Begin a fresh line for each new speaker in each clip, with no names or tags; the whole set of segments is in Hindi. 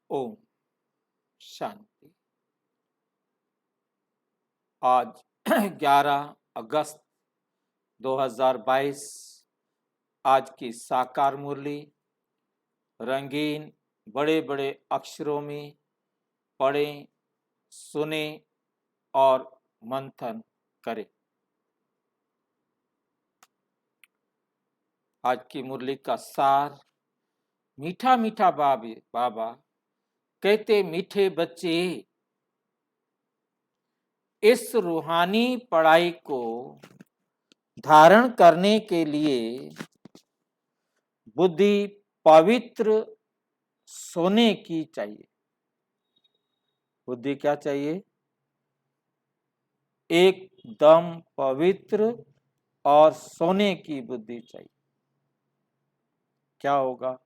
ओम शांति। आज 11 अगस्त 2022 आज की साकार मुरली रंगीन बड़े बड़े अक्षरों में पढ़ें, सुने और मंथन करें। आज की मुरली का सार, मीठा मीठा बाबा कहते, मीठे बच्चे, इस रूहानी पढ़ाई को धारण करने के लिए बुद्धि पवित्र सोने की चाहिए। बुद्धि क्या चाहिए? एकदम पवित्र और सोने की बुद्धि चाहिए। क्या होगा?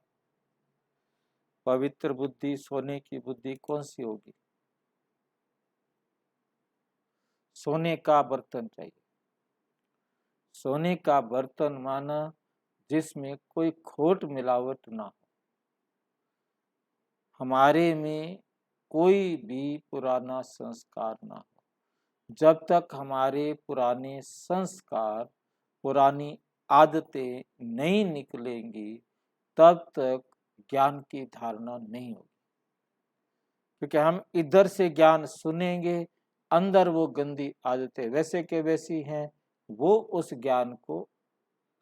पवित्र बुद्धि, सोने की बुद्धि कौन सी होगी? सोने का बर्तन चाहिए। सोने का बर्तन माना जिसमें कोई खोट मिलावट ना हो, हमारे में कोई भी पुराना संस्कार ना हो। जब तक हमारे पुराने संस्कार, पुरानी आदतें नहीं निकलेंगी, तब तक ज्ञान की धारणा नहीं होगी। क्योंकि हम इधर से ज्ञान सुनेंगे, अंदर वो गंदी आदतें वैसे के वैसी हैं, वो उस ज्ञान को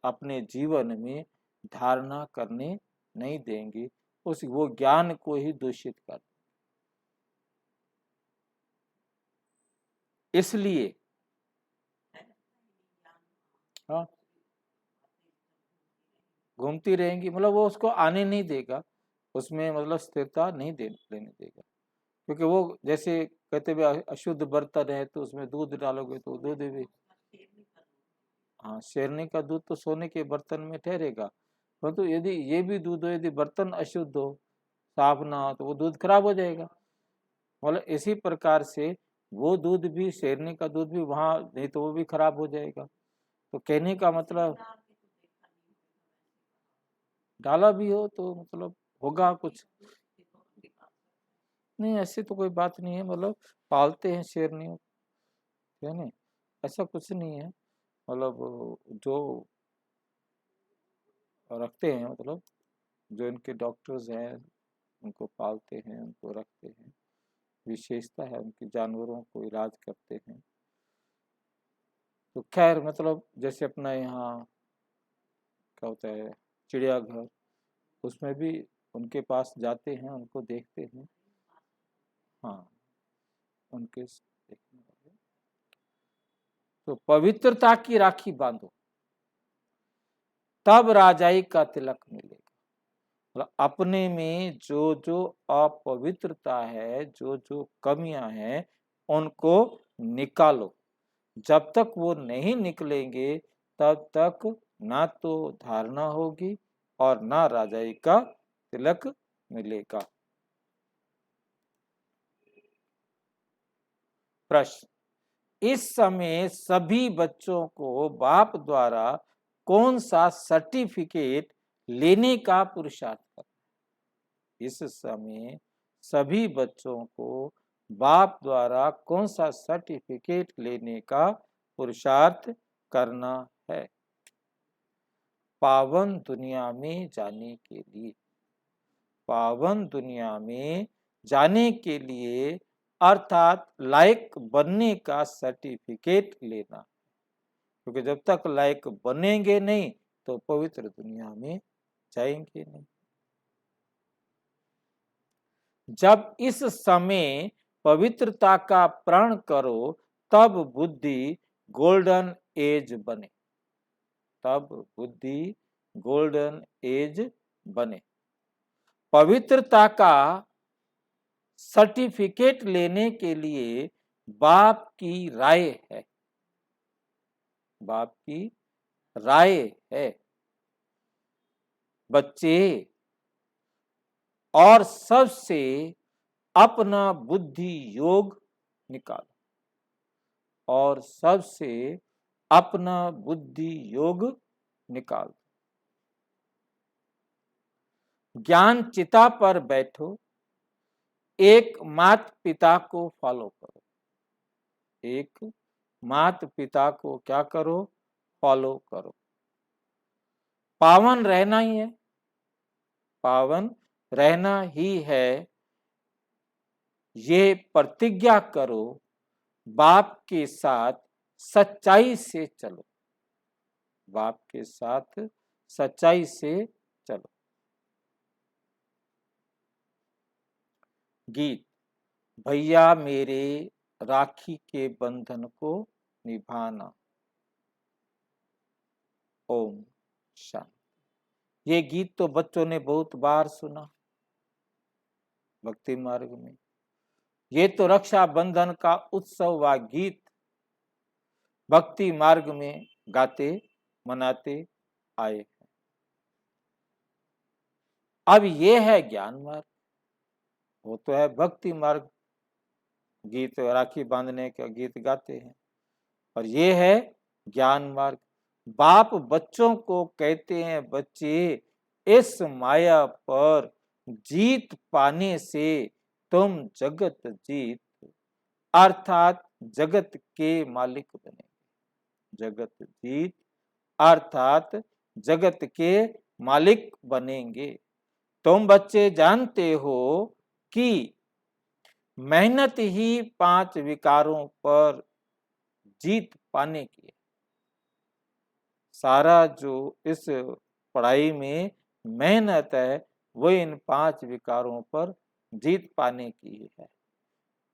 अपने जीवन में धारणा करने नहीं देंगे, वो ज्ञान को ही दूषित कर। इसलिए हाँ, घूमती रहेंगी, मतलब वो उसको आने नहीं देगा, उसमें मतलब स्थिरता नहीं लेने देगा। क्योंकि वो जैसे कहते भी अशुद्ध बर्तन है तो उसमें दूध डालोगे तो दूध भी, हाँ, शेरनी का दूध तो सोने के बर्तन में ठहरेगा, परंतु यदि ये भी दूध हो, यदि बर्तन अशुद्ध हो, साफ ना हो, तो वो दूध खराब हो जाएगा। मतलब इसी प्रकार से वो दूध भी, शेरनी का दूध भी वहां नहीं तो वो भी खराब हो जाएगा। तो कहने का मतलब, डाला भी हो तो मतलब होगा कुछ नहीं, ऐसी तो कोई बात नहीं है। मतलब पालते हैं शेरनी, है नहीं, ऐसा कुछ नहीं है। मतलब जो रखते हैं, मतलब जो इनके डॉक्टर्स हैं उनको पालते हैं, उनको रखते हैं, विशेषता है उनकी, जानवरों को इलाज करते हैं। तो खैर, मतलब जैसे अपना यहाँ क्या होता है चिड़ियाघर, उसमें भी उनके पास जाते हैं, उनको देखते हैं। हाँ, उनके देखने वाले। तो पवित्रता की राखी बांधो, तब राजाई का तिलक मिलेगा। मतलब अपने में जो जो अपवित्रता है, जो जो कमियां हैं, उनको निकालो। जब तक वो नहीं निकलेंगे, तब तक ना तो धारणा होगी और ना राजाई का तिलक मिलेगा। प्रश्न, इस समय सभी बच्चों को बाप द्वारा कौन सा सर्टिफिकेट लेने का पुरुषार्थ करना? इस समय सभी बच्चों को बाप द्वारा कौन सा सर्टिफिकेट लेने का पुरुषार्थ करना है? पावन दुनिया में जाने के लिए। पावन दुनिया में जाने के लिए अर्थात लायक बनने का सर्टिफिकेट लेना। क्योंकि जब तक लायक बनेंगे नहीं तो पवित्र दुनिया में जाएंगे नहीं। जब इस समय पवित्रता का प्रण करो, तब बुद्धि गोल्डन एज बने। तब बुद्धि गोल्डन एज बने। पवित्रता का सर्टिफिकेट लेने के लिए बाप की राय है। बाप की राय है, बच्चे, और सबसे अपना बुद्धि योग निकालो। और सबसे अपना बुद्धि योग निकालो। ज्ञान चिता पर बैठो, एक माता पिता को फॉलो करो, एक माता पिता को क्या करो, फॉलो करो। पावन रहना ही है, पावन रहना ही है, ये प्रतिज्ञा करो, बाप के साथ सच्चाई से चलो, बाप के साथ सच्चाई से चलो। गीत, भैया मेरे राखी के बंधन को निभाना। ओम शांति। ये गीत तो बच्चों ने बहुत बार सुना भक्ति मार्ग में। ये तो रक्षा बंधन का उत्सव व गीत भक्ति मार्ग में गाते मनाते आए हैं। अब ये है ज्ञान मार्ग, वो तो है भक्ति मार्ग, गीत राखी बांधने का गीत गाते हैं, और ये है ज्ञान मार्ग। बाप बच्चों को कहते हैं, बच्चे इस माया पर जीत पाने से तुम जगत जीत अर्थात जगत के मालिक बनेंगे, जगत जीत अर्थात जगत के मालिक बनेंगे। तुम बच्चे जानते हो कि मेहनत ही 5 विकारों पर जीत पाने की है। सारा जो इस पढ़ाई में मेहनत है वो इन 5 विकारों पर जीत पाने की है।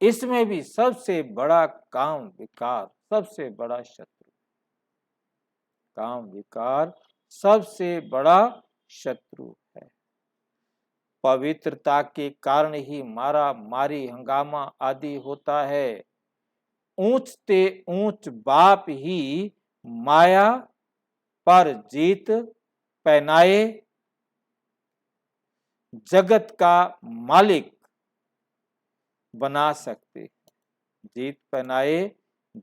इसमें भी सबसे बड़ा काम विकार, सबसे बड़ा शत्रु, काम विकार सबसे बड़ा शत्रु है। पवित्रता के कारण ही मारा मारी हंगामा आदि होता है। ऊंचते ऊंच बाप ही माया पर जीत पहनाए जगत का मालिक बना सकते हैं, जीत पहनाए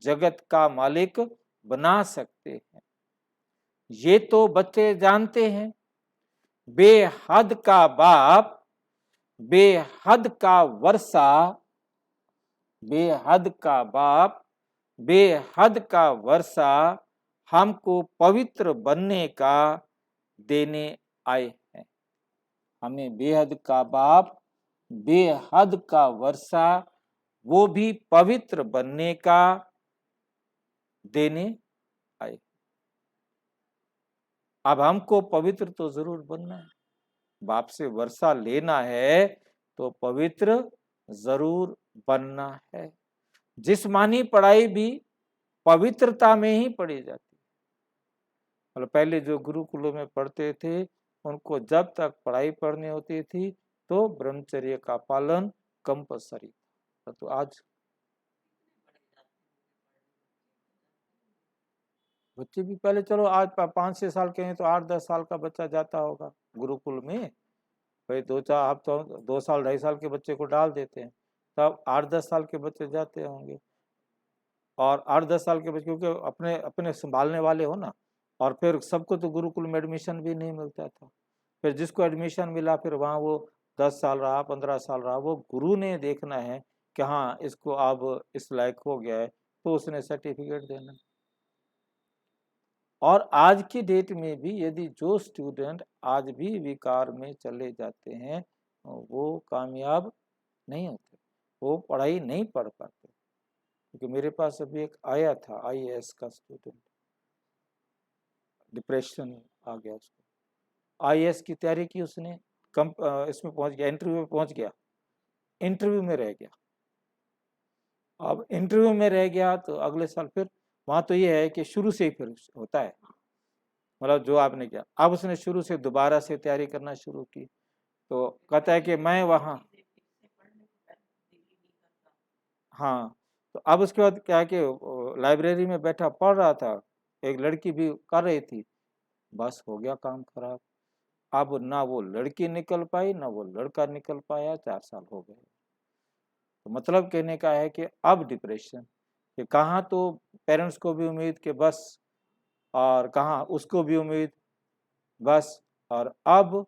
जगत का मालिक बना सकते हैं। ये तो बच्चे जानते हैं। बेहद का बाप, बेहद का वर्षा, बेहद का बाप, बेहद का वर्षा हमको पवित्र बनने का देने आए हैं। हमें बेहद का बाप, बेहद का वर्षा, वो भी पवित्र बनने का देने आए। अब हमको पवित्र तो जरूर बनना है, बाप से वर्षा लेना है तो पवित्र जरूर बनना है। जिस्मानी पढ़ाई भी पवित्रता में ही पढ़ी जाती है। मतलब पहले जो गुरुकुलों में पढ़ते थे उनको जब तक पढ़ाई पढ़नी होती थी तो ब्रह्मचर्य का पालन कंपलसरी था। तो आज बच्चे भी पहले, चलो आज 5-6 साल के हैं तो 8-10 साल का बच्चा जाता होगा गुरुकुल में। भाई 2-4 आप तो 2 साल 2.5 साल के बच्चे को डाल देते हैं, तब 8-10 साल के बच्चे जाते होंगे। और 8-10 साल के बच्चे क्योंकि अपने अपने संभालने वाले हो ना, और फिर सबको तो गुरुकुल में एडमिशन भी नहीं मिलता था। फिर जिसको एडमिशन मिला फिर वहाँ वो 10 साल रहा, 15 साल रहा, वो गुरु ने देखना है कि हाँ इसको अब इस लायक हो गया है तो उसने सर्टिफिकेट देना। और आज की डेट में भी यदि जो स्टूडेंट आज भी विकार में चले जाते हैं वो कामयाब नहीं होते, वो पढ़ाई नहीं पढ़ पाते। क्योंकि मेरे पास अभी एक आया था IAS का स्टूडेंट, डिप्रेशन आ गया उसको, IAS की तैयारी की उसने, इसमें पहुंच गया, इंटरव्यू में पहुंच गया, इंटरव्यू में रह गया। अब इंटरव्यू में रह गया तो अगले साल फिर वहाँ तो ये है कि शुरू से ही फिर होता है, मतलब जो आपने किया अब उसने शुरू से दोबारा से तैयारी करना शुरू की। तो कहता है कि मैं वहाँ, हाँ, तो अब उसके बाद क्या है कि लाइब्रेरी में बैठा पढ़ रहा था, एक लड़की भी कर रही थी, बस हो गया काम खराब। अब ना वो लड़की निकल पाई ना वो लड़का निकल पाया, 4 साल हो गए। तो मतलब कहने का है कि अब डिप्रेशन, कि कहाँ तो पेरेंट्स को भी उम्मीद कि बस, और कहाँ उसको भी उम्मीद बस, और अब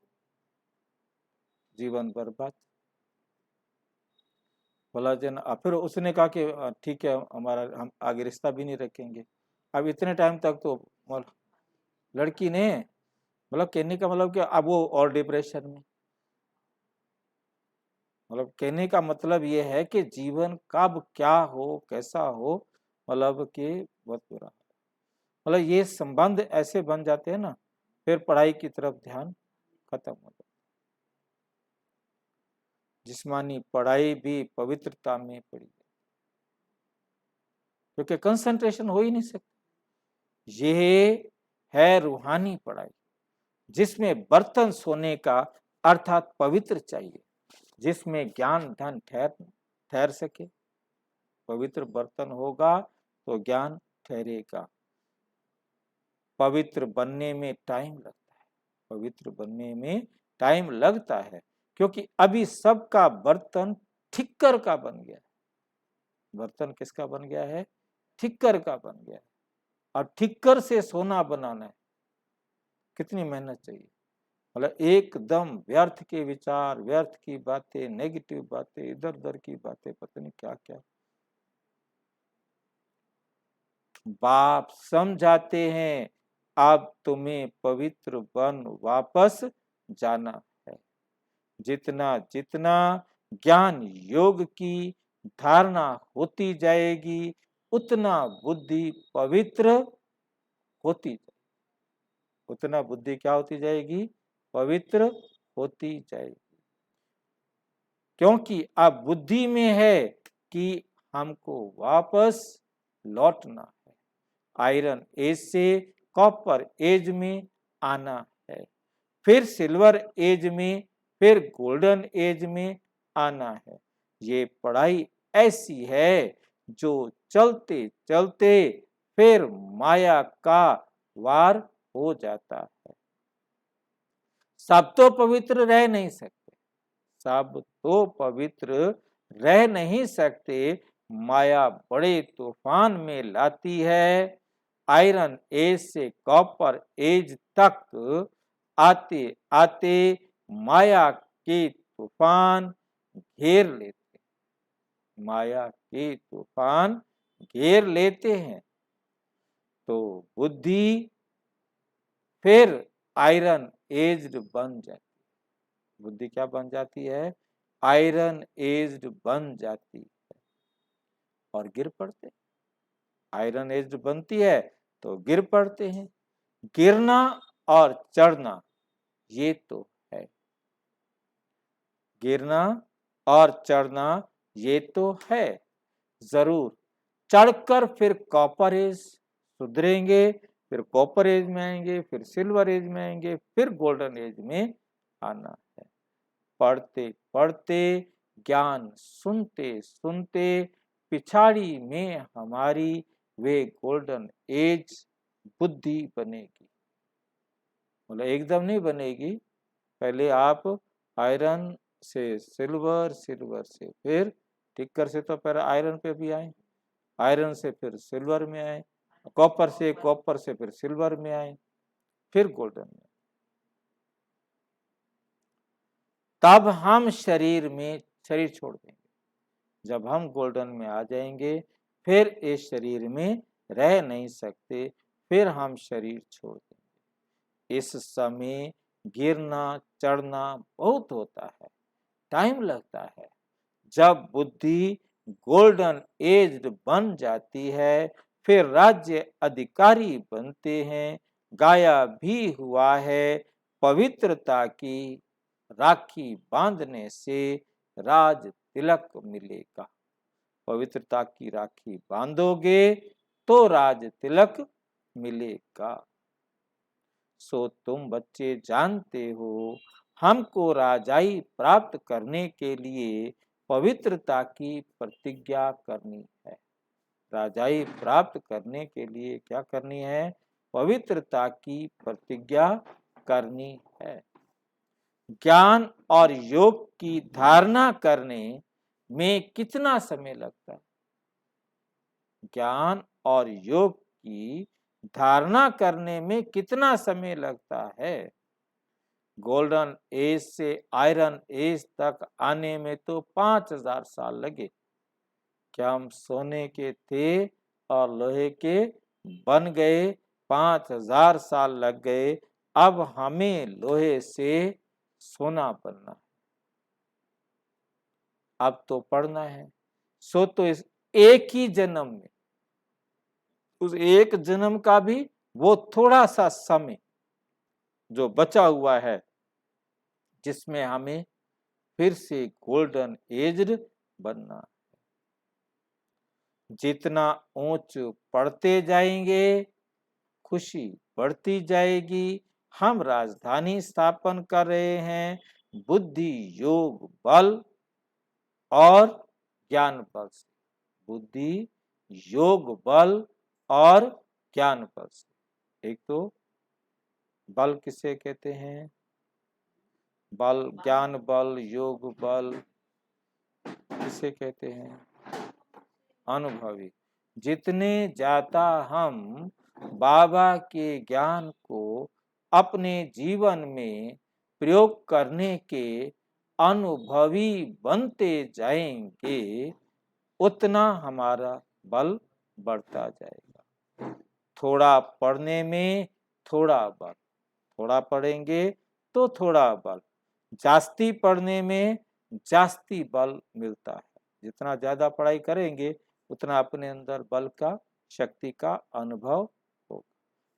जीवन बर्बाद। बोला जन फिर उसने कहा कि ठीक है, हमारा हम आगे रिश्ता भी नहीं रखेंगे। अब इतने टाइम तक तो लड़की ने, मतलब कहने का मतलब कि अब वो और डिप्रेशन में, मतलब कहने का मतलब ये है कि जीवन कब क्या हो कैसा हो, मतलब कि बहुत बुरा, मतलब ये संबंध ऐसे बन जाते हैं ना, फिर पढ़ाई की तरफ ध्यान खत्म हो जाता है। जिस्मानी पढ़ाई भी पवित्रता में पड़ी है, क्योंकि कंसंट्रेशन हो ही नहीं सकती। ये है रूहानी पढ़ाई, जिसमें बर्तन सोने का अर्थात पवित्र चाहिए, जिसमें ज्ञान धन ठहर ठहर सके। पवित्र बर्तन होगा तो ज्ञान ठहरेगा। पवित्र बनने में टाइम लगता है, पवित्र बनने में टाइम लगता है, क्योंकि अभी सबका बर्तन ठिक्कर का बन गया है। बर्तन किसका बन गया है? ठिक्कर का बन गया है। और ठिक्कर से सोना बनाना है, कितनी मेहनत चाहिए। मतलब एकदम व्यर्थ के विचार, व्यर्थ की बातें, नेगेटिव बातें, इधर उधर की बातें, पता नहीं क्या क्या। बाप समझाते हैं, अब तुम्हें पवित्र बन वापस जाना है। जितना जितना ज्ञान योग की धारणा होती जाएगी, उतना बुद्धि पवित्र होती जाएगी। उतना बुद्धि क्या होती जाएगी? पवित्र होती जाएगी। क्योंकि अब बुद्धि में है कि हमको वापस लौटना है, आयरन एज से कॉपर एज में आना है, फिर सिल्वर एज में, फिर गोल्डन एज में आना है। ये पढ़ाई ऐसी है जो चलते चलते फिर माया का वार हो जाता है। सब तो पवित्र रह नहीं सकते, सब तो पवित्र रह नहीं सकते। माया बड़े तूफान में लाती है। आयरन एज से कॉपर एज तक आते आते माया के तूफान घेर लेते, माया के तूफान घेर लेते हैं। तो बुद्धि फिर आयरन एज्ड बन जाती है। बुद्धि क्या बन जाती है? आयरन एज्ड बन जाती है और गिर पड़ते। आयरन एज्ड बनती है तो गिर पड़ते हैं। गिरना और चढ़ना ये तो है, गिरना और चढ़ना ये तो है जरूर। चढ़कर फिर कॉपर एज सुधरेंगे, फिर कॉपर एज में आएंगे, फिर सिल्वर एज में आएंगे, फिर गोल्डन एज में आना है। पढ़ते पढ़ते, ज्ञान सुनते सुनते पिछाड़ी में हमारी वे गोल्डन एज बुद्धि बनेगी। मतलब एकदम नहीं बनेगी, पहले आप आयरन से सिल्वर, सिल्वर से फिर टिक्कर से तो फिर आयरन पे भी आए, आयरन से फिर सिल्वर में आए, कॉपर से फिर सिल्वर में आए, फिर गोल्डन में। तब हम शरीर छोड़ देंगे। जब हम गोल्डन में आ जाएंगे, फिर इस शरीर में रह नहीं सकते, फिर हम शरीर छोड़ देंगे। इस समय गिरना चढ़ना बहुत होता है, टाइम लगता है। जब बुद्धि गोल्डन एज्ड बन जाती है, फिर राज्य अधिकारी बनते हैं। गाया भी हुआ है, पवित्रता की राखी बांधने से राज तिलक मिलेगा। पवित्रता की राखी बांधोगे तो राज तिलक मिलेगा। सो तुम बच्चे जानते हो, हमको राजाई प्राप्त करने के लिए पवित्रता की प्रतिज्ञा करनी है। राजाई प्राप्त करने के लिए क्या करनी है? पवित्रता की प्रतिज्ञा करनी है। ज्ञान और योग की धारणा करने में कितना समय लगता है? ज्ञान और योग की धारणा करने में कितना समय लगता है? गोल्डन एज से आयरन एज तक आने में तो 5000 साल लगे। क्या हम सोने के थे और लोहे के बन गए? 5000 साल लग गए, अब हमें लोहे से सोना बनना है। अब तो पढ़ना है। सो तो इस एक ही जन्म में, उस एक जन्म का भी वो थोड़ा सा समय जो बचा हुआ है, जिसमें हमें फिर से गोल्डन एज्ड बनना। जितना ऊंच पढ़ते जाएंगे, खुशी बढ़ती जाएगी। हम राजधानी स्थापन कर रहे हैं बुद्धि, योग, बल और ज्ञान बल से। बुद्धि, योग, बल और ज्ञान बल से। एक तो बल किसे कहते हैं? बल, ज्ञान बल, योग बल किसे कहते हैं? अनुभवी। जितने ज्यादा हम बाबा के ज्ञान को अपने जीवन में प्रयोग करने के अनुभवी बनते जाएंगे, उतना हमारा बल बढ़ता जाएगा। थोड़ा पढ़ने में थोड़ा बल, थोड़ा पढ़ेंगे तो थोड़ा बल, जास्ती पढ़ने में जास्ती बल मिलता है। जितना ज्यादा पढ़ाई करेंगे उतना अपने अंदर बल का, शक्ति का अनुभव होगा।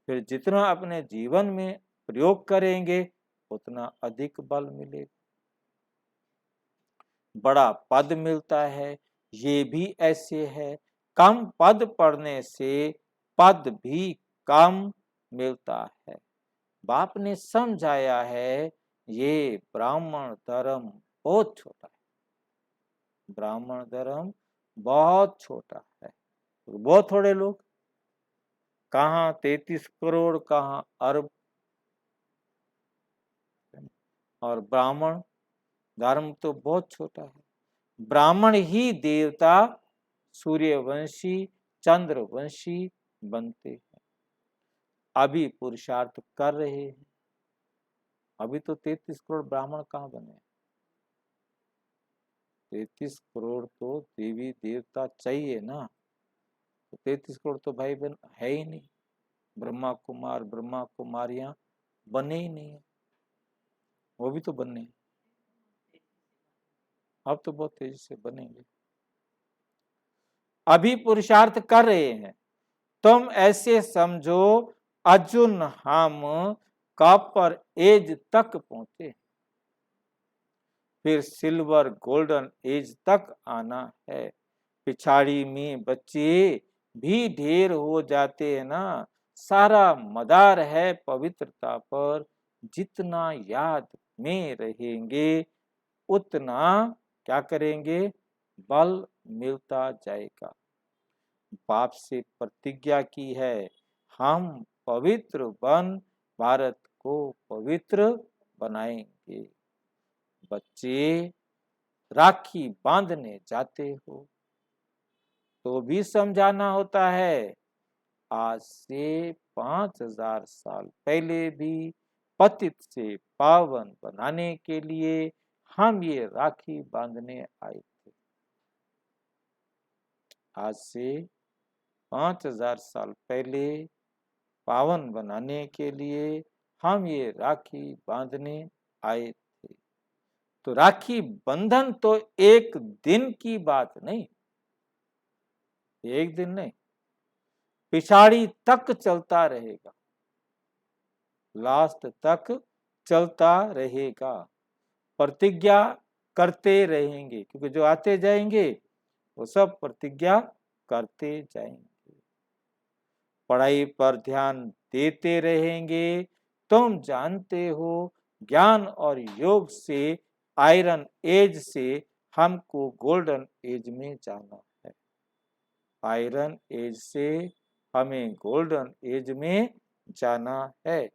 फिर जितना अपने जीवन में प्रयोग करेंगे उतना अधिक बल मिलेगा, बड़ा पद मिलता है। ये भी ऐसे है, कम पद पढ़ने से पद भी कम मिलता है। बाप ने समझाया है, ये ब्राह्मण धर्म बहुत छोटा है। ब्राह्मण धर्म बहुत छोटा है। बहुत थोड़े लोग, कहाँ 33 करोड़, कहाँ अरब। और ब्राह्मण धर्म तो बहुत छोटा है। ब्राह्मण ही देवता, सूर्यवंशी, चंद्रवंशी बनते हैं। अभी पुरुषार्थ कर रहे हैं। अभी तो 33 करोड़ ब्राह्मण कहाँ बने? 33 करोड़ तो देवी देवता चाहिए ना। तो 33 करोड़ तो भाई बहन है ही नहीं। ब्रह्मा कुमार, ब्रह्मा कुमारियां बने ही नहीं है। वो भी तो बनने हैं। अब तो बहुत तेजी से बनेंगे। अभी पुरुषार्थ कर रहे हैं। तुम ऐसे समझो अर्जुन हम कॉपर एज तक पहुंचे, फिर सिल्वर गोल्डन एज तक आना है। पिछाड़ी में बच्चे भी ढेर हो जाते हैं ना। सारा मदार है पवित्रता पर। जितना याद में रहेंगे उतना क्या करेंगे? बल मिलता जाएगा। बाप से प्रतिज्ञा की है, हम पवित्र बन भारत को पवित्र बनाएंगे। बच्चे राखी बांधने जाते हो तो भी समझाना होता है, आज से 5000 साल पहले भी पतित से पावन बनाने के लिए हम ये राखी बांधने आए थे। आज से 5000 साल पहले पावन बनाने के लिए हम ये राखी बांधने आए थे। तो राखी बंधन तो एक दिन की बात नहीं, एक दिन नहीं, पिछाड़ी तक चलता रहेगा, लास्ट तक चलता रहेगा। प्रतिज्ञा करते रहेंगे, क्योंकि जो आते जाएंगे वो सब प्रतिज्ञा करते जाएंगे। पढ़ाई पर ध्यान देते रहेंगे। तुम जानते हो ज्ञान और योग से, आयरन एज से हमको गोल्डन एज में जाना है। आयरन एज से हमें गोल्डन एज में जाना है।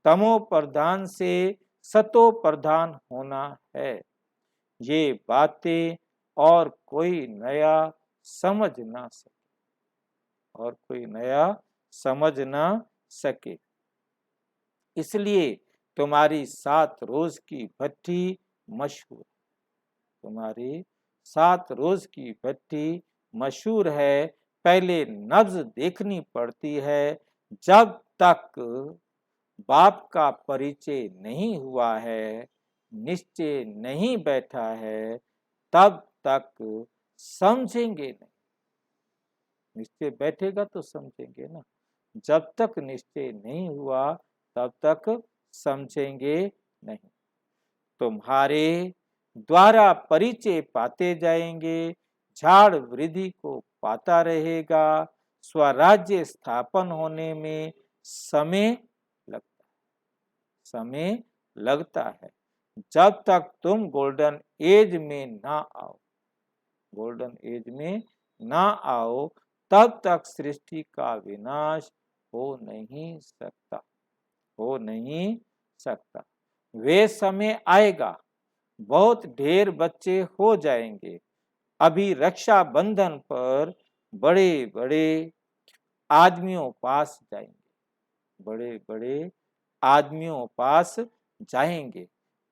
तमो प्रधान से सतो प्रधान होना है। ये बातें और कोई नया समझ ना सके, और कोई नया समझ ना सके। इसलिए तुम्हारी 7 रोज की भट्टी मशहूर। तुम्हारी 7 रोज की भट्टी मशहूर है, पहले नब्ज देखनी पड़ती है। जब तक बाप का परिचय नहीं हुआ है, निश्चय नहीं बैठा है, तब तक समझेंगे नहीं। निश्चय बैठेगा तो समझेंगे ना। जब तक निश्चय नहीं हुआ तब तक समझेंगे नहीं। तुम्हारे द्वारा परिचय पाते जाएंगे, झाड़ वृद्धि को पाता रहेगा, स्वराज्य स्थापन होने में समय लगता समय लगता है। जब तक तुम गोल्डन एज में ना आओ, गोल्डन एज में ना आओ, तब तक सृष्टि का विनाश हो नहीं सकता, हो नहीं सकता। वे समय आएगा, बहुत ढेर बच्चे हो जाएंगे। अभी रक्षा बंधन पर बड़े बड़े आदमियों पास जाएंगे, बड़े बड़े आदमियों पास जाएंगे।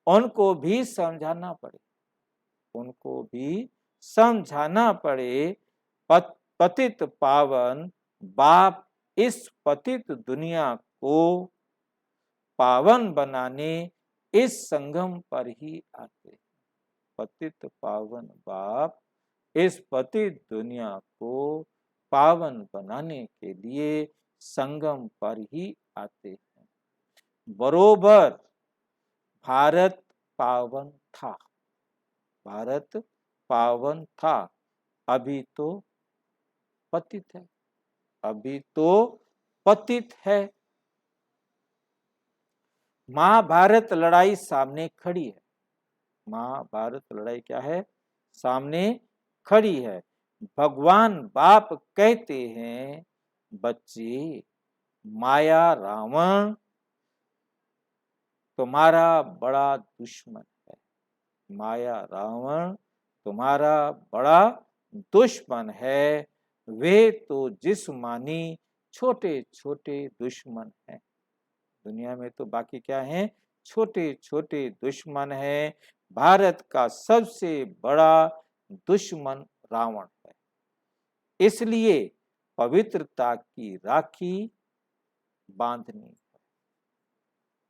उनको भी समझाना पड़े, उनको भी समझाना पड़े। पतित पावन बाप इस पतित दुनिया को पावन बनाने इस संगम पर ही आते। पतित पावन बाप इस पतित दुनिया को पावन बनाने के लिए संगम पर ही आते हैं। बरोबर भारत पावन था, भारत पावन था, अभी तो पतित है, अभी तो पतित है। महाभारत लड़ाई सामने खड़ी है, महाभारत लड़ाई क्या है, सामने खड़ी है। भगवान बाप कहते हैं, बच्चे माया रावण तुम्हारा बड़ा दुश्मन है, माया रावण तुम्हारा बड़ा दुश्मन है। वे तो जिस्मानी छोटे छोटे दुश्मन हैं, दुनिया में तो बाकी क्या है, छोटे छोटे दुश्मन हैं। भारत का सबसे बड़ा दुश्मन रावण है। इसलिए पवित्रता की राखी बांधनी है,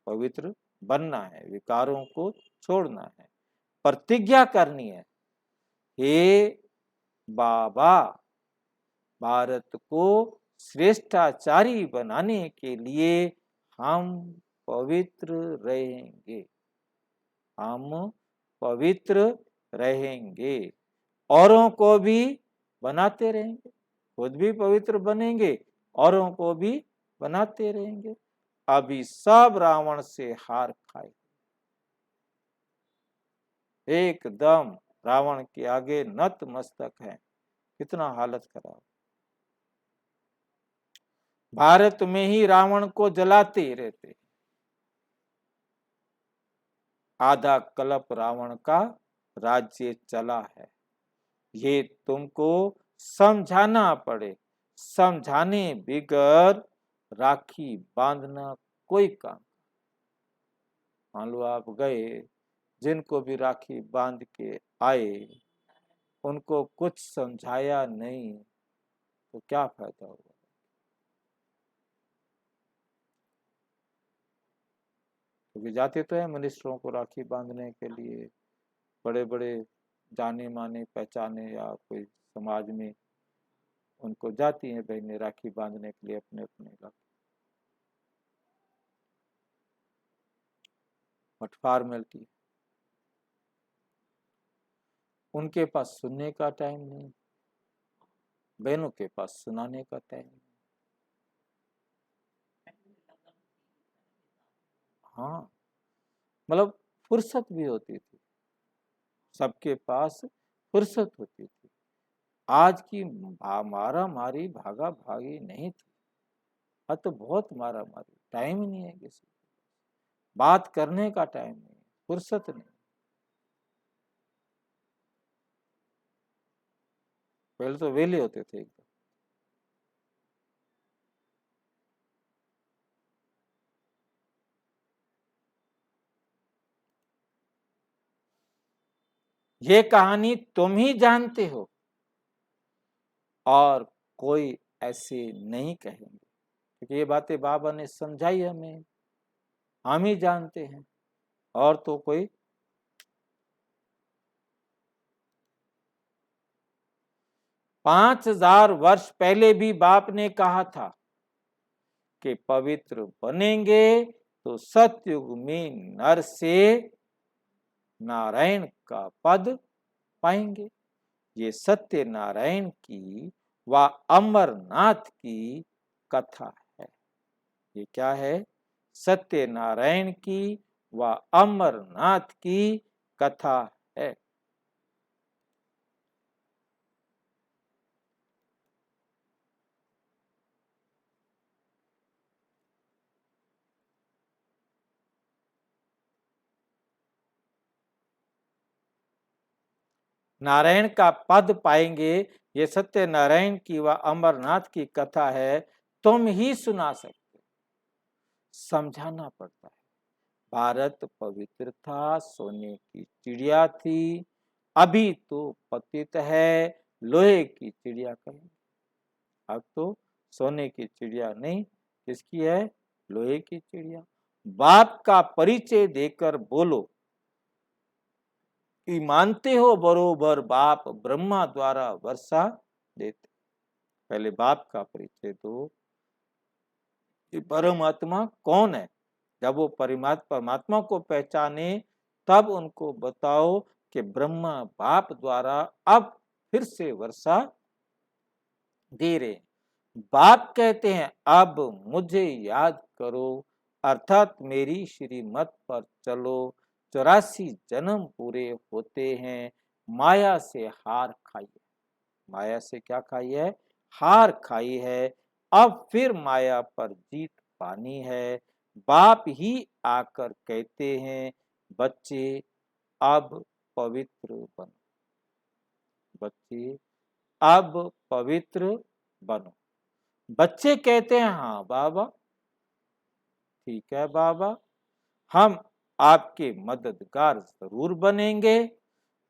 पवित्र बनना है, विकारों को छोड़ना है, प्रतिज्ञा करनी है। हे बाबा, भारत को श्रेष्ठाचारी बनाने के लिए हम पवित्र रहेंगे, हम पवित्र रहेंगे, औरों को भी बनाते रहेंगे, खुद भी पवित्र बनेंगे, औरों को भी बनाते रहेंगे। अभी सब रावण से हार खाए, एकदम रावण के आगे नतमस्तक है। कितना हालत खराब। भारत में ही रावण को जलाते ही रहते, आधा कल्प रावण का राज्य चला है। ये तुमको समझाना पड़े, समझाने बिगर राखी बांधना कोई काम। मान लो आप गए, जिनको भी राखी बांध के आए, उनको कुछ समझाया नहीं तो क्या फायदा होगा। क्योंकि जाते तो है मिनिस्टरों को राखी बांधने के लिए, बड़े बड़े जाने माने पहचाने या कोई समाज में उनको जाती हैं बहनें राखी बांधने के लिए अपने अपने इलाके। बट फॉर्मेलिटी, उनके पास सुनने का टाइम नहीं, बहनों के पास सुनाने का टाइम नहीं। हाँ, मतलब फुर्सत भी होती थी, सबके पास फुर्सत होती थी। आज की मारा मारी भागा भागी नहीं थी। अब तो बहुत मारा मारी, टाइम ही नहीं है किसी को, बात करने का टाइम नहीं, फुर्सत नहीं। पहले तो वेले होते थे एकदम। ये कहानी तुम ही जानते हो, और कोई ऐसे नहीं कहेंगे, क्योंकि ये बातें बाबा ने समझाई हमें, हम ही जानते हैं, और तो कोई। 5000 वर्ष पहले भी बाप ने कहा था कि पवित्र बनेंगे तो सतयुग में नर से नारायण का पद पाएंगे। ये सत्य नारायण की व अमरनाथ की कथा है। ये क्या है? सत्य नारायण की व अमरनाथ की कथा है। नारायण का पद पाएंगे, ये सत्य नारायण की व अमरनाथ की कथा है। तुम ही सुना सकते, समझाना पड़ता है। भारत पवित्र था, सोने की चिड़िया थी, अभी तो पतित है, लोहे की चिड़िया कहेंगे। अब तो सोने की चिड़िया नहीं, किसकी है? लोहे की चिड़िया। बाप का परिचय देकर बोलो कि मानते हो बरोबर बाप ब्रह्मा द्वारा वर्षा देते। पहले बाप का परिचय दो कि परमात्मा कौन है। जब वो परमात्मा को पहचाने तब उनको बताओ कि ब्रह्मा बाप द्वारा अब फिर से वर्षा दे रहे। बाप कहते हैं अब मुझे याद करो, अर्थात मेरी श्रीमत पर चलो। 84 जन्म पूरे होते हैं, माया से हार खाई है। माया से क्या खाई है? हार खाई है। अब फिर माया पर जीत पानी है। बाप ही आकर कहते हैं बच्चे अब पवित्र बनो। बच्चे अब पवित्र बनो। बच्चे कहते हैं हाँ बाबा, ठीक है बाबा, हम आपके मददगार जरूर बनेंगे,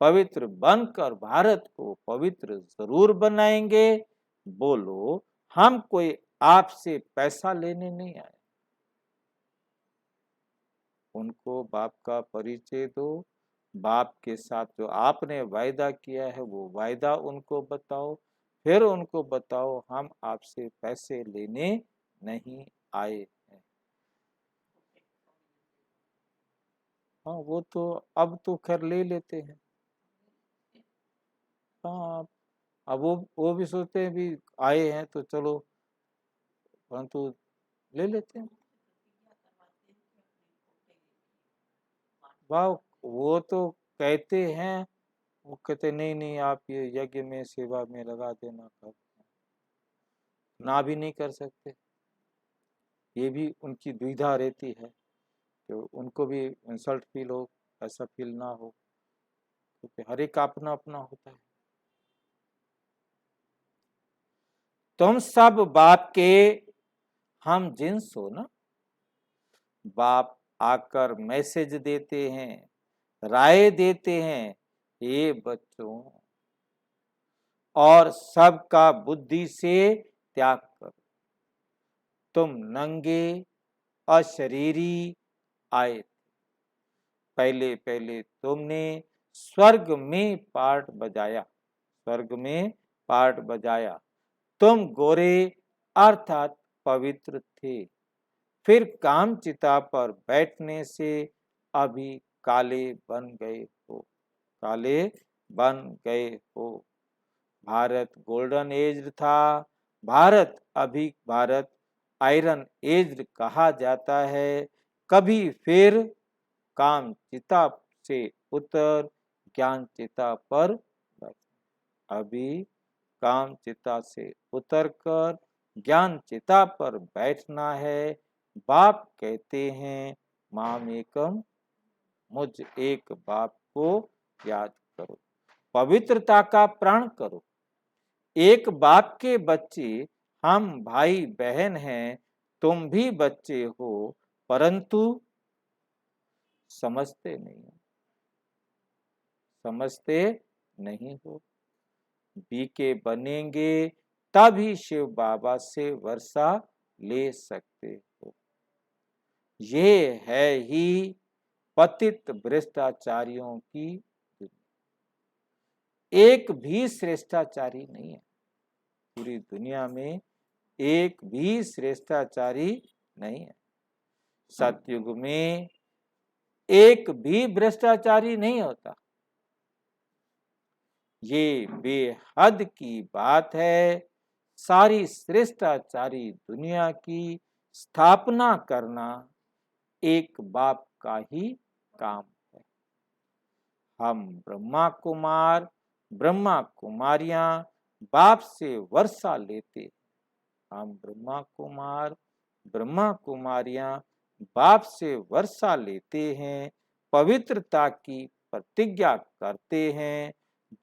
पवित्र बनकर भारत को पवित्र जरूर बनाएंगे। बोलो, हम कोई आपसे पैसा लेने नहीं आए। उनको बाप का परिचय दो, बाप के साथ जो आपने वायदा किया है वो वायदा उनको बताओ, फिर उनको बताओ हम आपसे पैसे लेने नहीं आए हैं। हाँ वो तो अब तो खैर ले लेते हैं। हाँ, अब वो भी सोचते हैं भी आए हैं तो चलो, परंतु ले लेते हैं। वाह, वो तो कहते हैं, वो कहते नहीं नहीं आप ये यज्ञ में सेवा में लगा देना, कर ना भी नहीं कर सकते। ये भी उनकी दुविधा रहती है, तो उनको भी इंसल्ट फील हो, ऐसा फील ना हो, क्योंकि हर एक का अपना अपना होता है। तुम सब बाप के हम जिन्स हो ना। बाप आकर मैसेज देते हैं, राय देते हैं, ये बच्चों और सबका बुद्धि से त्याग करो। तुम नंगे अशरीरी आए, पहले पहले तुमने स्वर्ग में पार्ट बजाया, स्वर्ग में पार्ट बजाया। तुम गोरे अर्थात पवित्र थे, फिर काम चिता पर बैठने से अभी काले बन गए हो, काले बन गए हो। भारत गोल्डन एज था, भारत आयरन एज कहा जाता है। कभी फिर काम चिता से उतर ज्ञान चिता पर बैठ। अभी काम चिता से उतर कर ज्ञान चिता पर बैठना है। बाप कहते हैं माम एकम, मुझ एक बाप को याद करो, पवित्रता का प्राण करो। एक बाप के बच्चे हम भाई बहन हैं, तुम भी बच्चे हो, परंतु समझते नहीं हो, समझते नहीं हो। बीके बनेंगे तभी शिव बाबा से वर्षा ले सकते हो। ये है ही पतित भ्रष्टाचारियों की दुनिया। एक भी श्रेष्ठाचारी नहीं है पूरी दुनिया में, एक भी श्रेष्ठाचारी नहीं है। सतयुग में एक भी भ्रष्टाचारी नहीं होता। ये बेहद की बात है। सारी श्रेष्ठाचारी दुनिया की स्थापना करना एक बाप का ही काम है। हम ब्रह्मा कुमार ब्रह्मा कुमारियां बाप से वर्षा लेते। हम ब्रह्मा कुमार ब्रह्मा कुमारियां बाप से वर्षा लेते हैं, पवित्रता की प्रतिज्ञा करते हैं।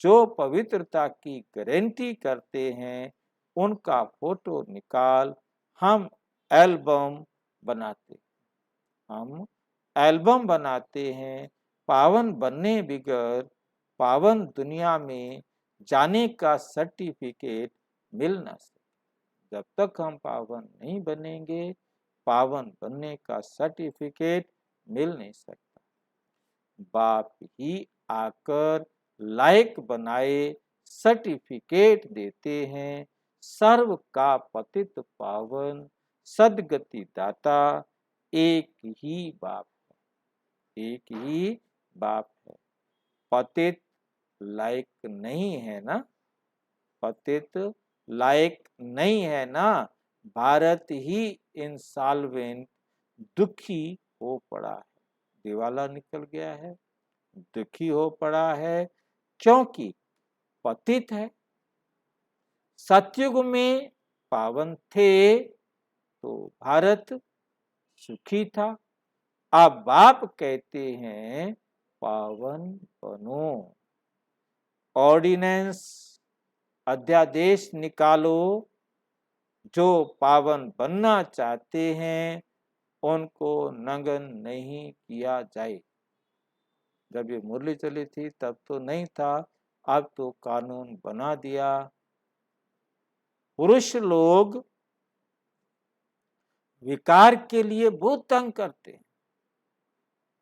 जो पवित्रता की गारंटी करते हैं उनका फोटो निकाल हम एल्बम बनाते। हम एल्बम बनाते हैं। पावन बनने बगैर पावन दुनिया में जाने का सर्टिफिकेट मिल न सके। जब तक हम पावन नहीं बनेंगे पावन बनने का सर्टिफिकेट मिल नहीं सकता। बाप ही आकर लायक बनाए सर्टिफिकेट देते हैं। सर्व का पतित पावन सदगति दाता एक ही बाप है। एक ही बाप है। पतित लायक नहीं है ना, पतित लायक नहीं है ना। भारत ही इंसॉल्वेंट दुखी हो पड़ा है, दिवाला निकल गया है, दुखी हो पड़ा है क्योंकि पतित है। सतयुग में पावन थे तो भारत सुखी था। अब बाप कहते हैं पावन बनो, ऑर्डिनेंस अध्यादेश निकालो। जो पावन बनना चाहते हैं उनको नंगन नहीं किया जाए। जब ये मुरली चली थी तब तो नहीं था, अब तो कानून बना दिया। पुरुष लोग विकार के लिए बहुत तंग करते हैं,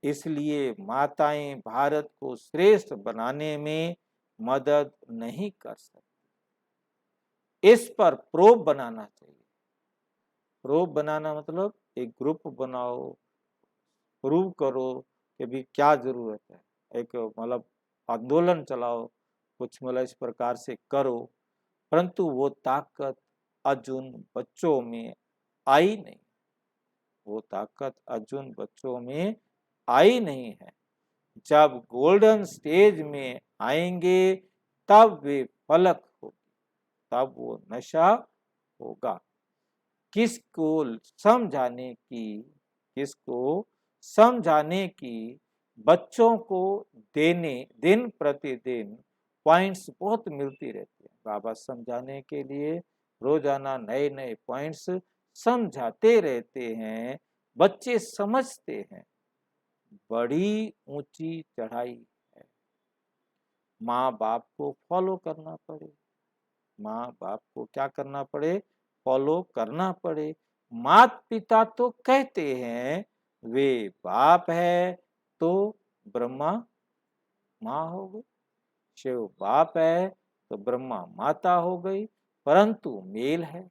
इसलिए माताएं भारत को श्रेष्ठ बनाने में मदद नहीं कर सकती। इस पर प्रोब बनाना चाहिए। प्रोब बनाना मतलब एक ग्रुप बनाओ, प्रूव करो कि भी क्या जरूरत है, एक मतलब आंदोलन चलाओ, कुछ मतलब इस प्रकार से करो। परंतु वो ताकत अर्जुन बच्चों में आई नहीं, वो ताकत अर्जुन बच्चों में आई नहीं है। जब गोल्डन स्टेज में आएंगे तब वे फलक होगी, तब वो नशा होगा। किसको समझाने की, किसको समझाने की, बच्चों को देने दिन प्रतिदिन पॉइंट्स बहुत मिलती रहती है। बाबा समझाने के लिए रोजाना नए नए पॉइंट्स समझाते रहते हैं, बच्चे समझते हैं। बड़ी ऊंची चढ़ाई है। माँ बाप को फॉलो करना पड़े, माँ बाप को क्या करना पड़े, फॉलो करना पड़े। माता पिता तो कहते हैं वे बाप है तो ब्रह्मा माँ हो गई, शिव बाप है तो ब्रह्मा माता हो गई, परंतु मेल है,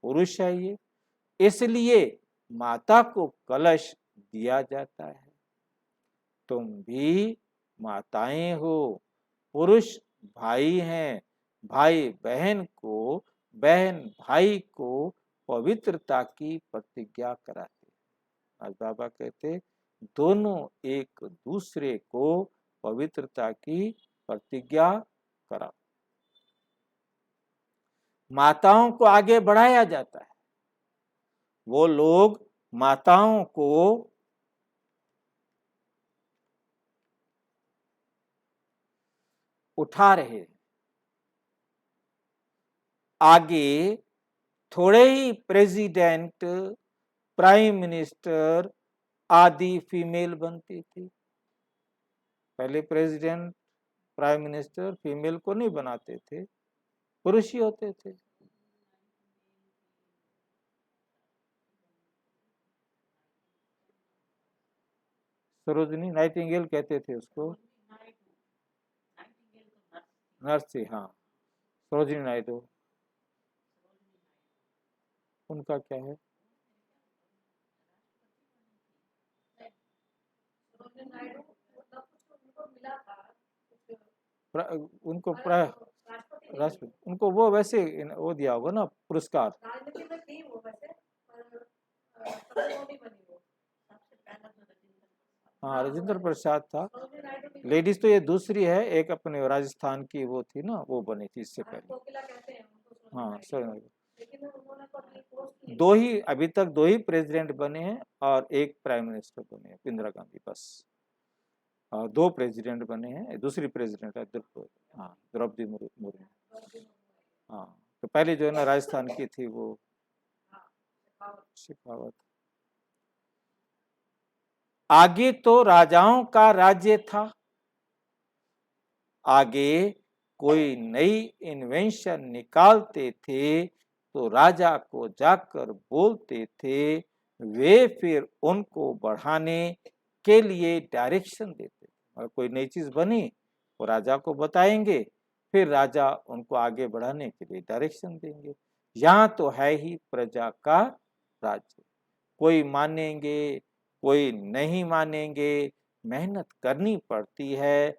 पुरुष है ये, इसलिए माता को कलश दिया जाता है। तुम भी माताएं हो, पुरुष भाई हैं, भाई बहन को, बहन भाई को पवित्रता की प्रतिज्ञा कराते। आज बाबा कहते दोनों एक दूसरे को पवित्रता की प्रतिज्ञा करा। माताओं को आगे बढ़ाया जाता है। वो लोग माताओं को उठा रहे। आगे थोड़े ही प्रेसिडेंट, प्राइम मिनिस्टर आदि फीमेल बनती थी। पहले प्रेसिडेंट प्राइम मिनिस्टर फीमेल को नहीं बनाते थे, पुरुष ही होते थे। सरोजिनी नाइटिंगेल कहते थे उसको, नर्स थी, हाँ, सरोजिनी नायडू, उनका क्या है? उनको राष्ट्रपति, उनको वो वैसे वो दिया होगा ना पुरस्कार। हाँ, राजेंद्र प्रसाद था। लेडीज तो ये दूसरी है, एक अपने राजस्थान की वो थी ना, वो बनी थी इससे पहले। हाँ, सर, दो ही अभी तक, दो ही प्रेसिडेंट बने हैं और एक प्राइम मिनिस्टर बने हैं, इंदिरा गांधी, बस। दो प्रेसिडेंट बने हैं, दूसरी प्रेसिडेंट है हाँ, द्रौपदी मुर्मू। हाँ, तो पहले जो है ना राजस्थान की थी वो शेखावत। आगे तो राजाओं का राज्य था, आगे कोई नई इन्वेंशन निकालते थे तो राजा को जाकर बोलते थे, वे फिर उनको बढ़ाने के लिए डायरेक्शन देते थे। और कोई नई चीज बनी वो राजा को बताएंगे, फिर राजा उनको आगे बढ़ाने के लिए डायरेक्शन देंगे। यहाँ तो है ही प्रजा का राज्य, कोई मानेंगे कोई नहीं मानेंगे, मेहनत करनी पड़ती है।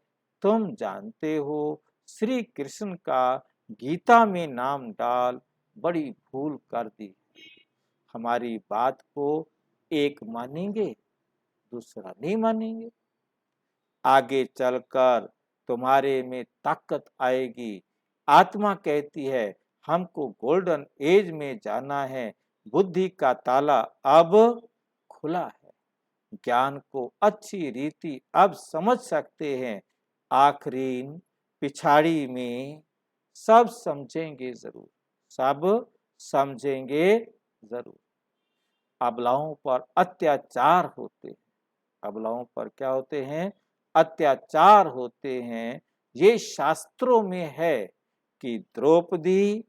तुम जानते हो श्री कृष्ण का गीता में नाम डाल बड़ी भूल कर दी। हमारी बात को एक मानेंगे, दूसरा नहीं मानेंगे। आगे चलकर तुम्हारे में ताकत आएगी। आत्मा कहती है हमको गोल्डन एज में जाना है, बुद्धि का ताला अब खुला है, ज्ञान को अच्छी रीति अब समझ सकते हैं। आखिरी पिछाड़ी में सब समझेंगे जरूर, सब समझेंगे जरूर। अबलाओं पर अत्याचार होते हैं, अबलाओं पर क्या होते हैं? अत्याचार होते हैं। ये शास्त्रों में है कि द्रौपदी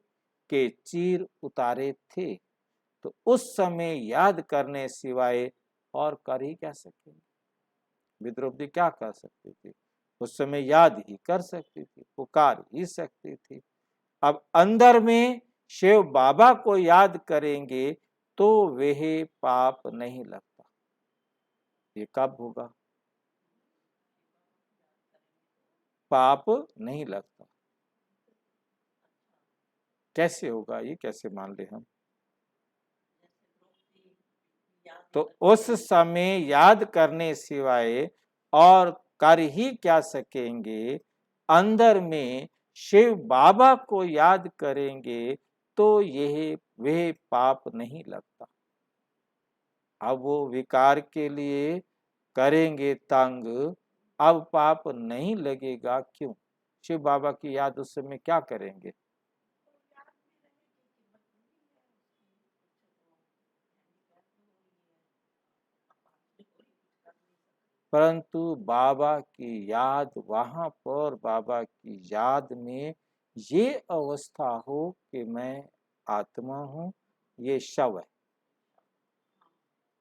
के चीर उतारे थे, तो उस समय याद करने सिवाय और कर ही क्या सकेंगे? द्रौपदी क्या कर सकती थी? उस समय याद ही कर सकती थी, पुकार ही सकती थी। अब अंदर में शिव बाबा को याद करेंगे तो वह पाप नहीं लगता। ये कब होगा? पाप नहीं लगता। कैसे होगा? ये कैसे मान ले हम? तो उस समय याद करने सिवाय और कर ही क्या सकेंगे? अंदर में शिव बाबा को याद करेंगे तो यह वह पाप नहीं लगता। अब वो विकार के लिए करेंगे तंग, अब पाप नहीं लगेगा। क्यों? शिव बाबा की याद उस समय क्या करेंगे? परंतु बाबा की याद, वहां पर बाबा की याद में ये अवस्था हो कि मैं आत्मा हूं, ये शव है,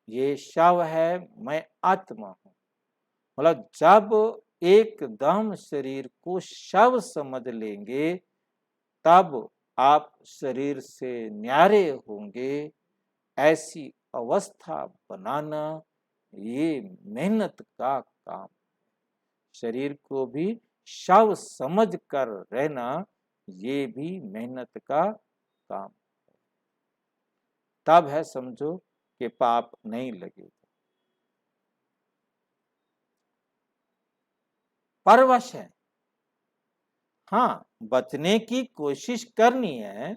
ये शव है, मैं आत्मा हूं। मतलब जब एकदम शरीर को शव समझ लेंगे तब आप शरीर से न्यारे होंगे। ऐसी अवस्था बनाना ये मेहनत का काम। शरीर को भी शव समझ कर रहना ये भी मेहनत का काम। तब है समझो कि पाप नहीं लगेगा। परवश है, हाँ, बचने की कोशिश करनी है।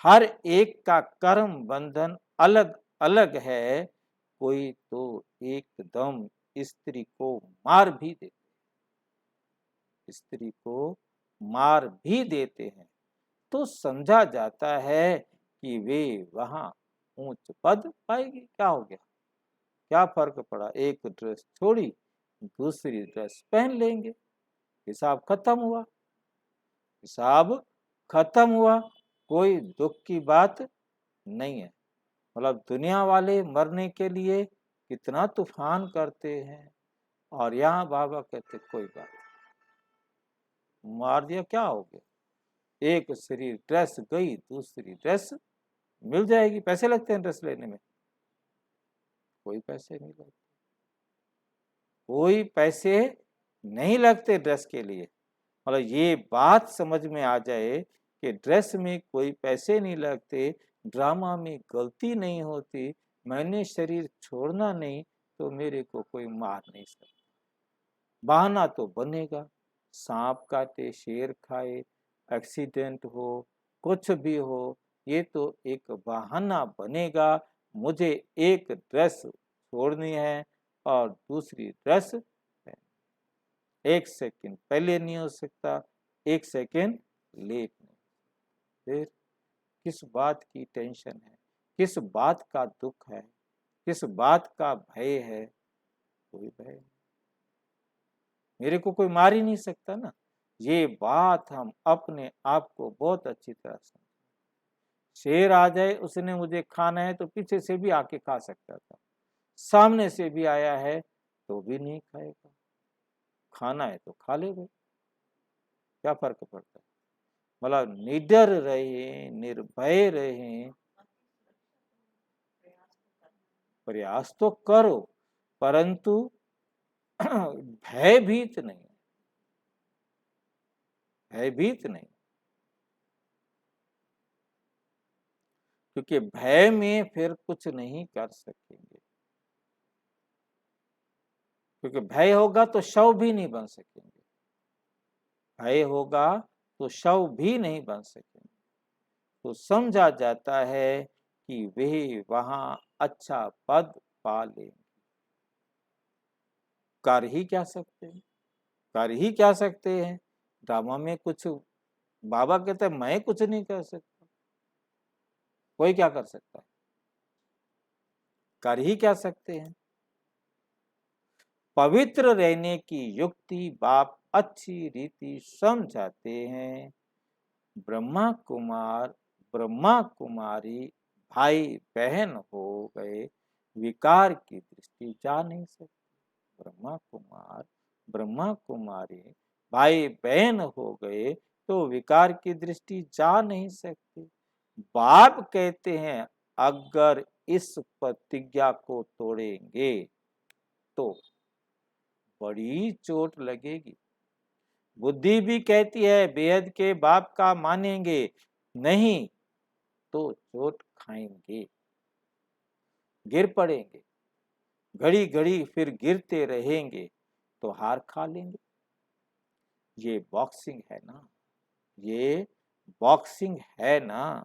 हर एक का कर्म बंधन अलग अलग है। कोई तो एकदम स्त्री को मार भी देते, स्त्री को मार भी देते हैं, तो समझा जाता है कि वे वहां ऊंच पद पाएगी। क्या हो गया? क्या फर्क पड़ा? एक ड्रेस छोड़ी, दूसरी ड्रेस पहन लेंगे, हिसाब खत्म हुआ, हिसाब खत्म हुआ। कोई दुख की बात नहीं है। मतलब दुनिया वाले मरने के लिए कितना तूफान करते हैं और यहाँ बाबा कहते कोई बात नहीं, मार दिया क्या हो गया, एक शरीर ड्रेस गई, दूसरी ड्रेस मिल जाएगी। पैसे लगते हैं ड्रेस लेने में? कोई पैसे नहीं लगते, कोई पैसे नहीं लगते ड्रेस के लिए। मतलब ये बात समझ में आ जाए कि ड्रेस में कोई पैसे नहीं लगते, ड्रामा में गलती नहीं होती, मैंने शरीर छोड़ना नहीं तो मेरे को कोई मार नहीं सकता। बहाना तो बनेगा, सांप काटे, शेर खाए, एक्सीडेंट हो, कुछ भी हो, ये तो एक बहाना बनेगा। मुझे एक ड्रेस छोड़नी है और दूसरी ड्रेस एक सेकंड पहले नहीं हो सकता, एक सेकंड लेट नहीं। फिर किस बात की टेंशन है, किस बात का दुख है, किस बात का भय है? कोई भय नहीं, मेरे को कोई मार ही नहीं सकता ना। ये बात हम अपने आप को बहुत अच्छी तरह समझ। शेर आ जाए, उसने मुझे खाना है तो पीछे से भी आके खा सकता था, सामने से भी आया है तो भी नहीं खाएगा। खाना है तो खा ले भाई, क्या फर्क पड़ता है? मतलब निडर रहे, निर्भय रहे। प्रयास तो करो, परंतु भयभीत नहीं, भयभीत नहीं। क्योंकि भय में फिर कुछ नहीं कर सकेंगे, क्योंकि भय होगा तो शव भी नहीं बन सकेंगे, भय होगा तो शव भी नहीं बन सकेंगे। तो समझा जाता है कि वे वहां अच्छा पद पा लेंगे। कर ही क्या सकते हैं, कर ही क्या सकते हैं? ड्रामा में कुछ, बाबा कहते हैं मैं कुछ नहीं कर सकता, कोई क्या कर सकता है? कर ही क्या सकते हैं? पवित्र रहने की युक्ति बाप अच्छी रीति समझाते हैं। ब्रह्मा कुमार, ब्रह्मा कुमारी भाई बहन हो गए, विकार की दृष्टि जा नहीं सकती। ब्रह्मा कुमार, ब्रह्मा कुमारी भाई बहन हो गए तो विकार की दृष्टि जा नहीं सकती। बाप कहते हैं अगर इस प्रतिज्ञा को तोड़ेंगे तो बड़ी चोट लगेगी। बुद्धि भी कहती है बेहद के बाप का मानेंगे नहीं तो चोट खाएंगे, गिर पड़ेंगे, घड़ी घड़ी फिर गिरते रहेंगे तो हार खा लेंगे। ये बॉक्सिंग है ना, ये बॉक्सिंग है ना।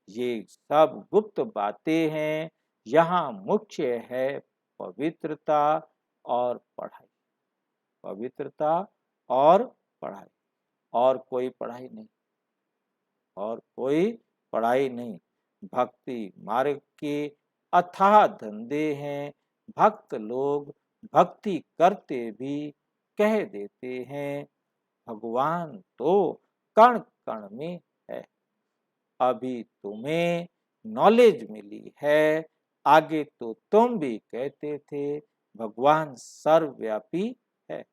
ये सब गुप्त बातें हैं। यहाँ मुख्य है पवित्रता और पढ़ाई, पवित्रता और पढ़ाई, और कोई पढ़ाई नहीं, और कोई पढ़ाई नहीं। भक्ति मार्ग के अथाह धंधे हैं। भक्त लोग भक्ति करते भी कह देते हैं भगवान तो कण कण में है। अभी तुम्हें नॉलेज मिली है, आगे तो तुम भी कहते थे भगवान सर्वव्यापी है।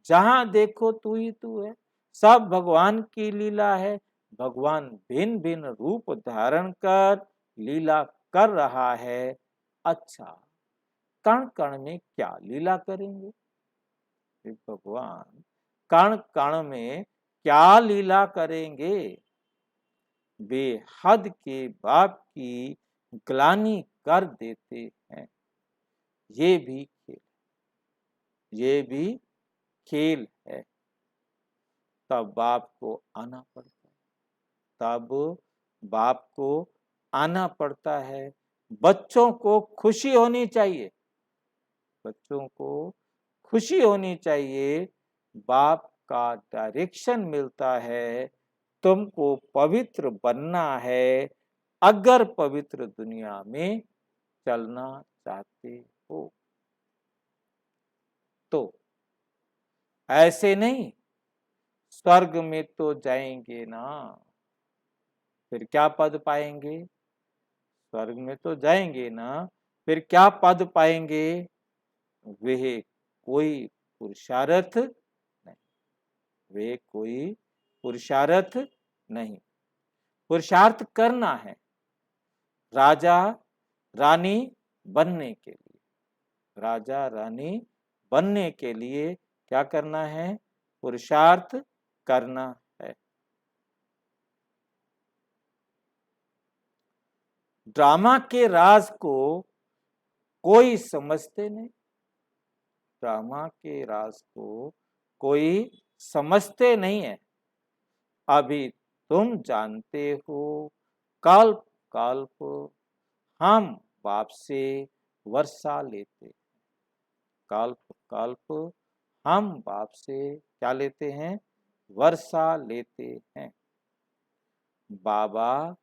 जहां देखो तू ही तू है, सब भगवान की लीला है। भगवान भिन्न भिन्न रूप धारण कर लीला कर रहा है। अच्छा, कण कण में क्या लीला करेंगे भगवान? कण कण में क्या लीला करेंगे? बेहद के बाप की ग्लानि कर देते हैं। ये भी खेल, ये भी खेल है। तब बाप को आना पड़ता है, तब बाप को आना पड़ता है। बच्चों को खुशी होनी चाहिए, बच्चों को खुशी होनी चाहिए। बाप का डायरेक्शन मिलता है, तुमको पवित्र बनना है अगर पवित्र दुनिया में चलना चाहते हो। तो ऐसे नहीं, स्वर्ग में तो जाएंगे ना, फिर क्या पद पाएंगे? स्वर्ग में तो जाएंगे ना, फिर क्या पद पाएंगे? वे कोई पुरुषार्थ नहीं, वे कोई पुरुषार्थ नहीं। पुरुषार्थ करना है राजा रानी बनने के लिए। राजा रानी बनने के लिए क्या करना है? पुरुषार्थ करना है। ड्रामा के राज को कोई समझते नहीं। ड्रामा के राज को कोई समझते नहीं है। अभी तुम जानते हो कल्प कल्प हम बाप से वर्षा लेते। कल्प कल्प हम बाप से क्या लेते हैं? वर्षा लेते हैं। बाबा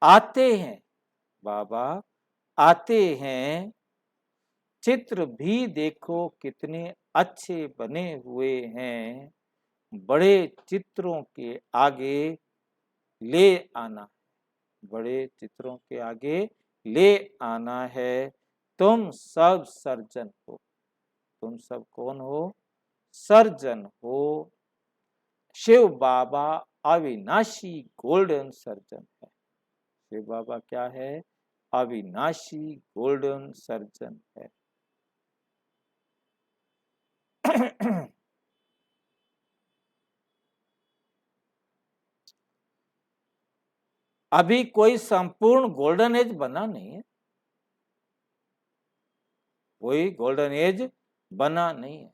आते हैं, बाबा आते हैं। चित्र भी देखो कितने अच्छे बने हुए हैं। बड़े चित्रों के आगे ले आना, बड़े चित्रों के आगे ले आना है। तुम सब सर्जन हो। तुम सब कौन हो? सर्जन हो। शिव बाबा अविनाशी गोल्डन सर्जन है। शिव बाबा क्या है? अविनाशी गोल्डन सर्जन है। अभी कोई संपूर्ण गोल्डन एज बना नहीं है। कोई गोल्डन एज बना नहीं है।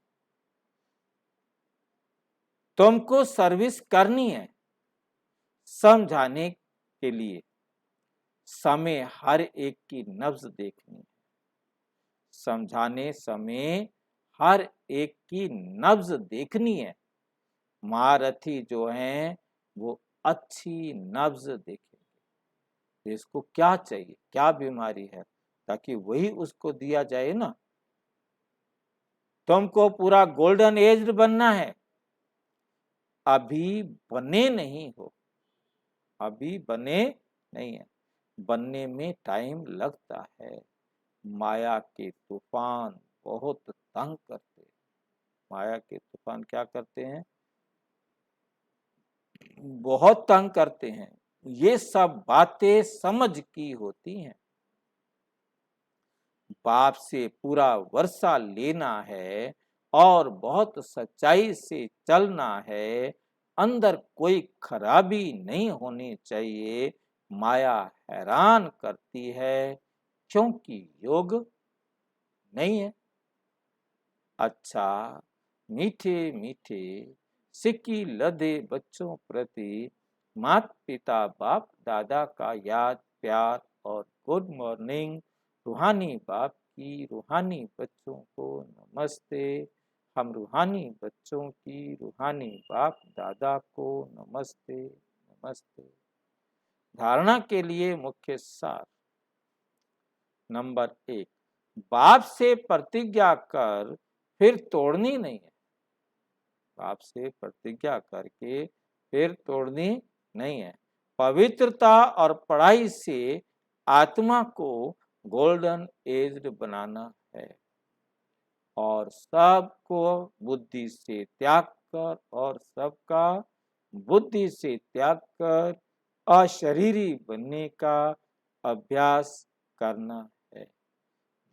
तुमको सर्विस करनी है समझाने के लिए। समय हर एक की नब्ज देखनी है। समझाने समय हर एक की नब्ज देखनी है। महारथी जो हैं वो अच्छी नब्ज देखेंगे। इसको क्या चाहिए, क्या बीमारी है, ताकि वही उसको दिया जाए ना। तुमको पूरा गोल्डन एज बनना है। अभी बने नहीं हो, अभी बने नहीं है। बनने में टाइम लगता है। माया के तूफान बहुत तंग करते हैं। माया के तूफान क्या करते हैं? बहुत तंग करते हैं। ये सब बातें समझ की होती हैं। बाप से पूरा वर्षा लेना है और बहुत सच्चाई से चलना है। अंदर कोई खराबी नहीं होनी चाहिए। माया हैरान करती है क्योंकि योग नहीं है। अच्छा, मीठे मीठे सिक्की लदे बच्चों प्रति माता पिता बाप दादा का याद प्यार और गुड मॉर्निंग। रूहानी बाप की रूहानी बच्चों को नमस्ते। हम रूहानी बच्चों की रूहानी बाप दादा को नमस्ते नमस्ते। धारणा के लिए मुख्य सार। नंबर 1, बाप से प्रतिज्ञा कर फिर तोड़नी नहीं है। बाप से प्रतिज्ञा करके फिर तोड़नी नहीं है। पवित्रता और पढ़ाई से आत्मा को गोल्डन एज्ड बनाना है और सबको बुद्धि से त्याग कर और सबका बुद्धि से त्याग कर अशरीरी बनने का अभ्यास करना है।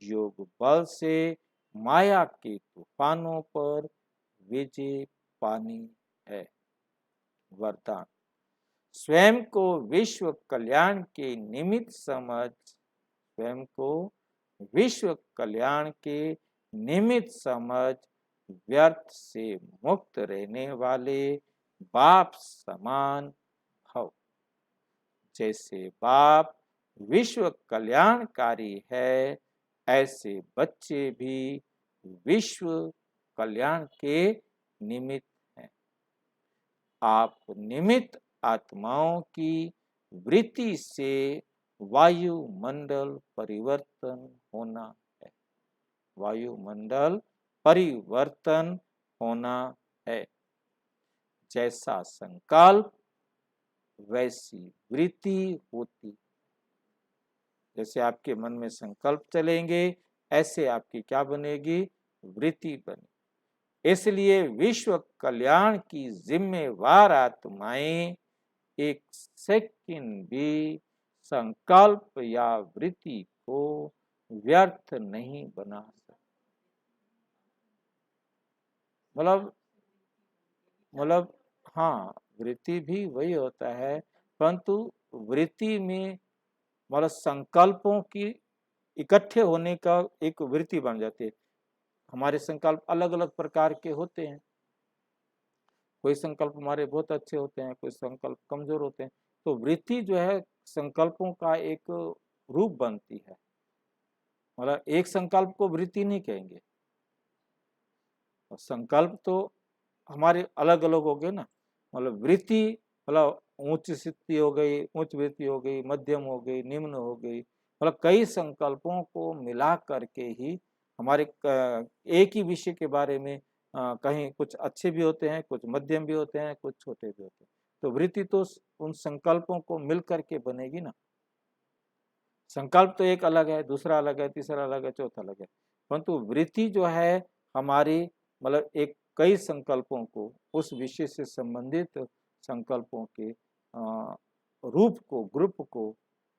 योग बल से माया के तूफानों पर विजय पानी है। वरदान। स्वयं को विश्व कल्याण के निमित्त समझ। स्वयं को विश्व कल्याण के निमित्त समझ व्यर्थ से मुक्त रहने वाले बाप समान भव। जैसे बाप विश्व कल्याणकारी है, ऐसे बच्चे भी विश्व कल्याण के निमित्त हैं। आप निमित्त आत्माओं की वृत्ति से वायुमंडल परिवर्तन होना है। वायुमंडल परिवर्तन होना है। जैसा संकल्प वैसी वृत्ति होती। जैसे आपके मन में संकल्प चलेंगे, ऐसे आपकी क्या बनेगी? वृत्ति बनेगी। इसलिए विश्व कल्याण की जिम्मेवार आत्माएं एक सेकंड भी संकल्प या वृत्ति को व्यर्थ नहीं बना सकते। मतलब हाँ, वृत्ति भी वही होता है, परंतु वृत्ति में मतलब संकल्पों की इकट्ठे होने का एक वृत्ति बन जाती है। हमारे संकल्प अलग अलग प्रकार के होते हैं, कोई संकल्प हमारे बहुत अच्छे होते हैं, कोई संकल्प कमजोर होते हैं। तो वृत्ति जो है संकल्पों का एक रूप बनती है। मतलब एक संकल्प को वृत्ति नहीं कहेंगे, संकल्प तो हमारे अलग अलग हो गए ना। मतलब वृत्ति मतलब उच्च स्थिति हो गई, उच्च वृत्ति हो गई, मध्यम हो गई, निम्न हो गई। मतलब कई संकल्पों को मिला करके ही हमारे एक ही विषय के बारे में कहीं कुछ अच्छे भी होते हैं, कुछ मध्यम भी होते हैं, कुछ छोटे भी होते हैं। तो वृत्ति तो उन संकल्पों को मिल करके बनेगी ना। संकल्प तो एक अलग है, दूसरा अलग है, तीसरा अलग है, चौथा अलग है, परंतु वृत्ति जो है हमारी मतलब एक कई संकल्पों को, उस विषय से संबंधित संकल्पों के रूप को, ग्रुप को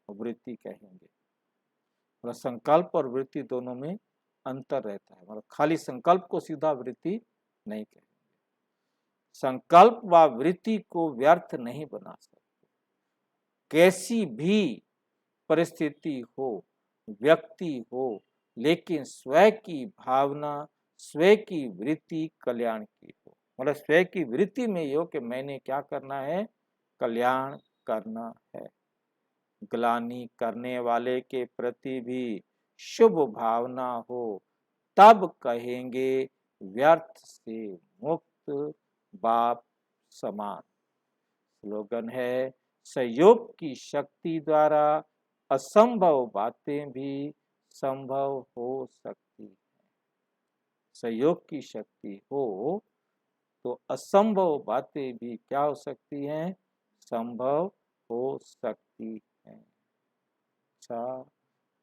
वृत्ति कहेंगे। मतलब संकल्प और वृत्ति दोनों में अंतर रहता है। मतलब खाली संकल्प को सीधा वृत्ति नहीं कहेंगे। संकल्प व वृत्ति को व्यर्थ नहीं बना सकते। कैसी भी परिस्थिति हो, व्यक्ति हो, लेकिन स्वयं की भावना, स्वयं की वृत्ति कल्याण की हो। मतलब स्वयं की वृत्ति में ये हो कि मैंने क्या करना है, कल्याण करना है। ग्लानि करने वाले के प्रति भी शुभ भावना हो, तब कहेंगे व्यर्थ से मुक्त बाप समान। स्लोगन है, सहयोग की शक्ति द्वारा असंभव बातें भी संभव हो सकती है। सहयोग की शक्ति हो तो असंभव बातें भी क्या हो सकती हैं, संभव हो सकती हैं। अच्छा,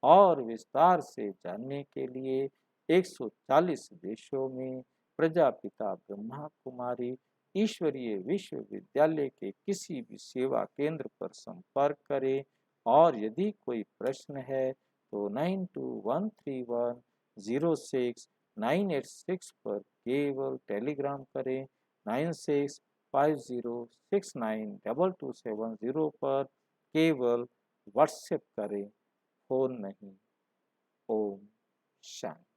और विस्तार से जानने के लिए 140 देशों में प्रजापिता ब्रह्मा कुमारी ईश्वरीय विश्वविद्यालय के किसी भी सेवा केंद्र पर संपर्क करें। और यदि कोई प्रश्न है तो 9213106986 पर केवल टेलीग्राम करें। 9650692270 पर केवल व्हाट्सएप करें, फोन नहीं। ओम शांति।